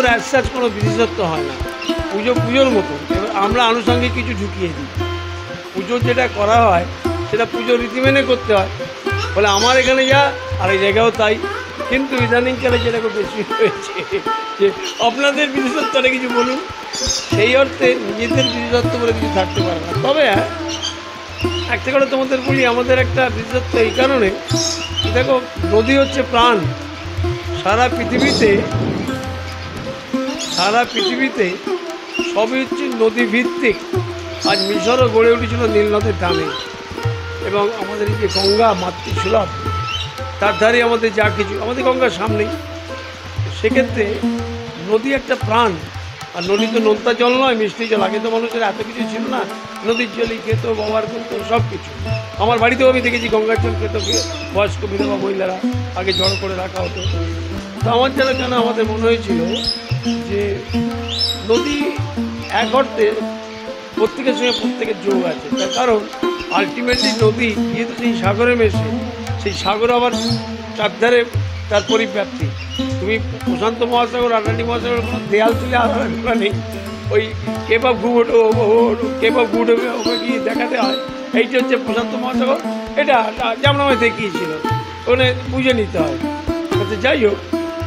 পুজোর অ্যাজ কোনো বিশেষত্ব হয় না, পুজো পুজোর মতো। এবার আমরা আনুষঙ্গিক কিছু ঢুকিয়ে দিই। পুজোর যেটা করা হয় সেটা পুজো রীতি মেনে করতে হয়, ফলে আমার এখানে যা আর এই জায়গাও তাই। কিন্তু ইদানিংকালে যেটা খুব বেশি হয়েছে যে আপনাদের বিশেষত্বটা কিছু বলুন, সেই অর্থে নিজেদের বিশেষত্ব বলে কিছু থাকতে পারে না। তবে হ্যাঁ, একটা কথা তোমাদের বলি, আমাদের একটা বিশেষত্ব এই কারণে, দেখো নদী হচ্ছে প্রাণ। সারা পৃথিবীতে সবই হচ্ছে নদী ভিত্তিক। আজ মিশরও গড়ে উঠেছিল নীল নদের টানে, এবং আমাদের এই যে গঙ্গা মাতৃসুলভ, তার ধারে আমাদের যা কিছু, আমাদের গঙ্গার সামনেই। সেক্ষেত্রে নদী একটা প্রাণ। আর নদী তো নোনতা জল নয়, মিষ্টি জল। আগে তো মানুষের এত কিছু ছিল না, নদীর জলই খেত, ব্যবহার করতো, সব কিছু। আমার বাড়িতেও আমি দেখেছি গঙ্গার জল খেত বয়স্ক বিধবা মহিলারা, আগে জড়ো করে রাখা হতো। তো আমার যেন কেন আমাদের মনে হয়েছিল যে নদী এক অর্থে প্রত্যেকের সঙ্গে প্রত্যেকের যোগ আছে। তার কারণ আলটিমেটলি নদী যেহেতু সেই সাগরে মেশে, সেই সাগর আবার চারধারে তার পরিব্যাপ্তি। তুমি প্রশান্ত মহাসাগর, আটলান্টিক মহাসাগর কোনো দেয়াল তুলে আলাদা নেই। ওই কেপ অফ গুড ওকে কি দেখাতে হয়, এইটা হচ্ছে প্রশান্ত মহাসাগর, এটা যেমন আমায় দেখিয়েছিল, ওখানে বুঝে নিতে হয়। যাই হোক,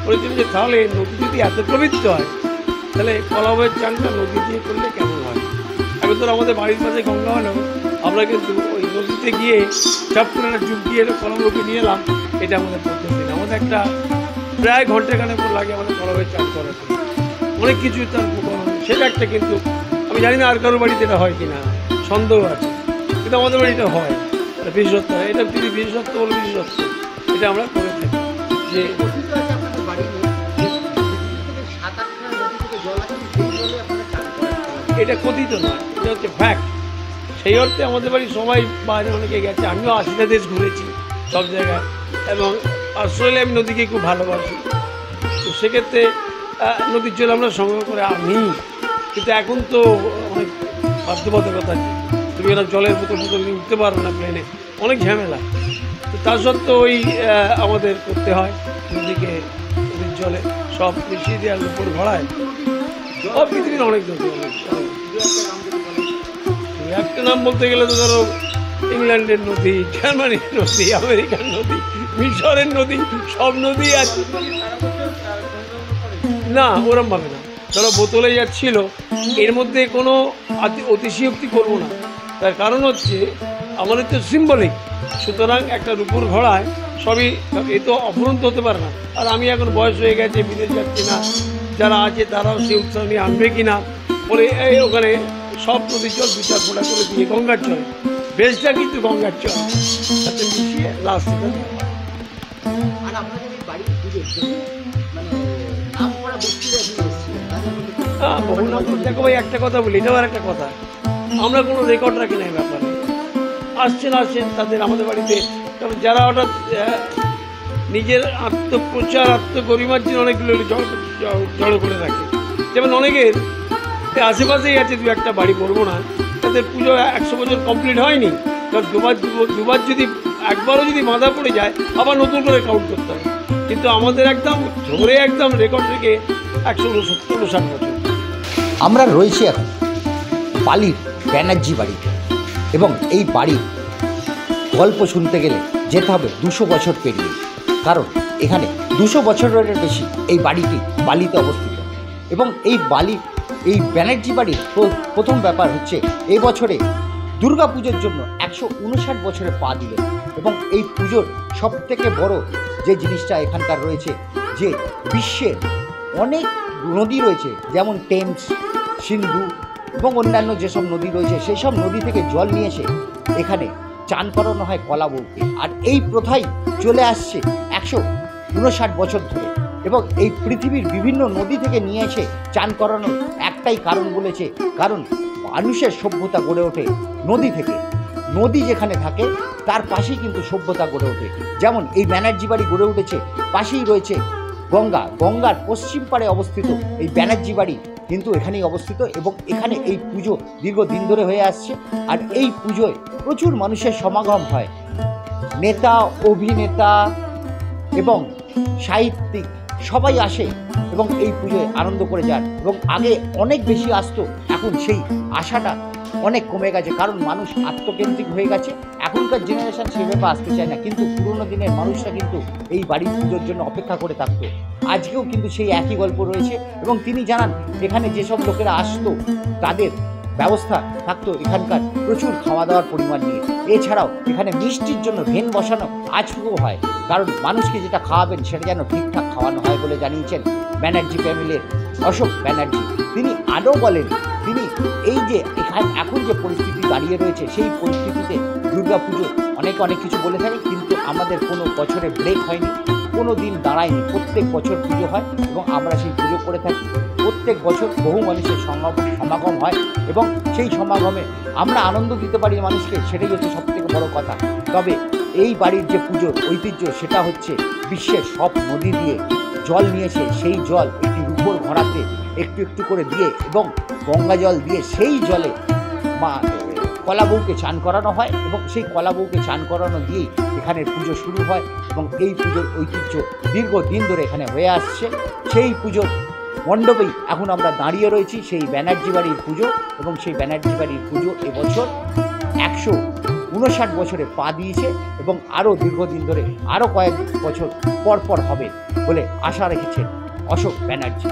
বলেছিল যে তাহলে নদী যদি এত পবিত্র হয়, তাহলে কলাবয়ের চানটা নদী দিয়ে করলে কেমন হয়। এখন তো আমাদের বাড়ির পাশে গঙ্গা হলো, আমরা কিন্তু ওই নদীতে গিয়ে চাপ করে ডুব দিয়ে কলাবকে নিয়ে এলাম। এটা আমাদের পদ্ধতি না। আমাদের একটা প্রায় ঘন্টাখানেক লাগে আমাদের কলাবয়ের চান করার জন্য। অনেক কিছু তার সেটা একটা, কিন্তু আমি জানি না আর কারোর বাড়িতে এটা হয় কিনা, সন্দেহ আছে। কিন্তু আমাদের বাড়িটা হয়, বিশেষত্ব। এটা যদি বিশেষত্ব বলে বিশেষত্ব, এটা আমরা করে থাকি। যে এটা কথিত নয়, এটা হচ্ছে ফ্যাক্ট। সেই অর্থে আমাদের বাড়ি সবাই বাইরে অনেকে গেছে, আমিও 80টা দেশ ঘুরেছি সব জায়গায়, এবং আসলে আমি নদীকে খুব ভালোবাসি। তো সেক্ষেত্রে নদীর জল আমরা সংগ্রহ করে আনি। কিন্তু এখন তো অনেক বাধ্যবাধকতা, তুমি এরকম জলের বোতল নিয়ে উঠতে পারবে না প্লেনে, অনেক ঝামেলা। তো তা সত্ত্বেও ওই আমাদের করতে হয়, নদীর জলে সব মিশিয়ে দেওয়ার উপর ঘোড়ায়। সব পৃথিবীর অনেক নদী, একটা নাম বলতে গেলে তো ধরো ইংল্যান্ডের নদী, জার্মানির নদী, আমেরিকার নদী, মিশরের নদী, সব নদী আছে। না, ওরম ভাবে না। ধরো বোতলে যাচ্ছিল, এর মধ্যে কোনো অতিশয়োক্তি করবো না। তার কারণ হচ্ছে আমাদের তো সিম্বলিক। সুতরাং একটা রূপুর ঘোড়ায় সবই, এ তো অফুরন্ত হতে পারে না। আর আমি এখন বয়স হয়ে গেছে, বিদেশ যাচ্ছি না, যারা আছে তারাও সেই উৎসাহ নিয়ে আনবে কিনা বলে এই ওখানে সব নদীর জল বিচার ফোটা করে দিয়ে গঙ্গার জল, বেশটা কিন্তু গঙ্গার জল তাতে মিশিয়ে লাস্ট। হ্যাঁ, বহু নাম। দেখো ভাই, একটা কথা বলি, এটাও আর একটা কথা, আমরা কোনো রেকর্ড রাখি না এই ব্যাপারে। আসছেন তাদের আমাদের বাড়িতে, কারণ যারা হঠাৎ নিজের আত্মপ্রচার, আত্মগরিমার জন্য অনেকগুলো জড়ো করে রাখে। যেমন অনেকের আশেপাশেই আছে দু একটা বাড়ি, বলবো না, তাদের পুজো 100 বছর কমপ্লিট হয়নি। কারণ দুবার যদি একবারও যদি বাঁধা পড়ে যায়, আবার নতুন করে কাউন্ট করতে হবে। কিন্তু আমাদের একদম ধরে একদম রেকর্ড থেকে 159 বছর। আমরা রয়েছি এখন পালির ব্যানার্জি বাড়িতে, এবং এই বাড়ির গল্প শুনতে গেলে যেতে হবে 200 বছর পেরিয়ে। কারণ এখানে 200 বছরের বেশি এই বাড়িটি বালিতে অবস্থিত। এবং এই ব্যানার্জি বাড়ির প্রথম ব্যাপার হচ্ছে, এই বছরে দুর্গা পুজোর জন্য 159 বছরে পা দিলেন। এবং এই পুজোর সবথেকে বড় যে জিনিসটা এখানকার রয়েছে, যে বিশ্বের অনেক নদী রয়েছে, যেমন টেমস, সিন্ধু এবং অন্যান্য যেসব নদী রয়েছে, সেই সব নদী থেকে জল নিয়ে এসে এখানে চান করানো হয় কলাবউকে। আর এই প্রথাই চলে আসছে 159 বছর ধরে। এবং এই পৃথিবীর বিভিন্ন নদী থেকে নিয়ে এসে চান করানোর একটাই কারণ বলেছে, কারণ মানুষের সভ্যতা গড়ে ওঠে নদী থেকে। নদী যেখানে থাকে তার পাশেই কিন্তু সভ্যতা গড়ে ওঠে। যেমন এই ব্যানার্জি বাড়ি গড়ে উঠেছে, পাশেই রয়েছে গঙ্গা, গঙ্গার পশ্চিম পাড়ে অবস্থিত এই ব্যানার্জি বাড়ি কিন্তু এখানেই অবস্থিত। এবং এখানে এই পুজো দীর্ঘদিন ধরে হয়ে আসছে। আর এই পুজোয় প্রচুর মানুষের সমাগম হয়। নেতা, অভিনেতা এবং সাহিত্যিক সবাই আসে এবং এই পুজোয় আনন্দ করে যান। এবং আগে অনেক বেশি আসতো, এখন সেই আশাটা অনেক কমে গেছে, কারণ মানুষ আত্মকেন্দ্রিক হয়ে গেছে। এখনকার জেনারেশন সেভাবে আসতে চায় না, কিন্তু পুরোনো দিনের মানুষরা কিন্তু এই বাড়ির পুজোর জন্য অপেক্ষা করে থাকতো। আজকেও কিন্তু সেই একই গল্প রয়েছে। এবং তিনি জানান এখানে যেসব লোকেরা আসতো তাদের ব্যবস্থা থাকতো এখানকার প্রচুর খাওয়া দাওয়ার পরিমাণ নিয়ে। এছাড়াও এখানে মিষ্টির জন্য ভেন বসানো আজকেও হয়, কারণ মানুষকে যেটা খাওয়াবেন সেটা যেন ঠিকঠাক খাওয়ানো হয় বলে জানিয়েছেন ব্যানার্জি ফ্যামিলির অশোক ব্যানার্জি। তিনি আরও বলেন, তিনি এই যে এখন যে পরিস্থিতি দাঁড়িয়ে রয়েছে সেই পরিস্থিতিতে দুর্গাপুজো অনেক কিছু বলে থাকে, কিন্তু আমাদের কোনো বছরে ব্রেক হয়নি, কোনো দিন দাঁড়ায়নি। প্রত্যেক বছর পুজো হয় এবং আমরা সেই পুজো করে থাকি। প্রত্যেক বছর বহু মানুষের সমাগম হয় এবং সেই সমাগমে আমরা আনন্দ দিতে পারি মানুষকে, সেটাই হচ্ছে সবথেকে বড় কথা। তবে এই বাড়ির যে পুজোর ঐতিহ্য সেটা হচ্ছে বিশ্বের সব নদী দিয়ে জল নিয়েছে, সেই জল একটি রূপোর ঘড়াতে একটু একটু করে দিয়ে এবং গঙ্গা জল দিয়ে সেই জলে মা কলা বউকে চান করানো হয় এবং সেই কলা বউকে চান করানো দিয়েই এখানের পুজো শুরু হয় এবং এই পুজোর ঐতিহ্য দীর্ঘদিন ধরে এখানে হয়ে আসছে। সেই পুজোর মণ্ডপেই এখন আমরা দাঁড়িয়ে রয়েছি, সেই ব্যানার্জি বাড়ির পুজো। এবং সেই ব্যানার্জি বাড়ির পুজো এবছর 159 বছরে পা দিয়েছে এবং আরও দীর্ঘদিন ধরে আরও কয়েক বছর পর হবে বলে আশা রেখেছেন অশোক ব্যানার্জি।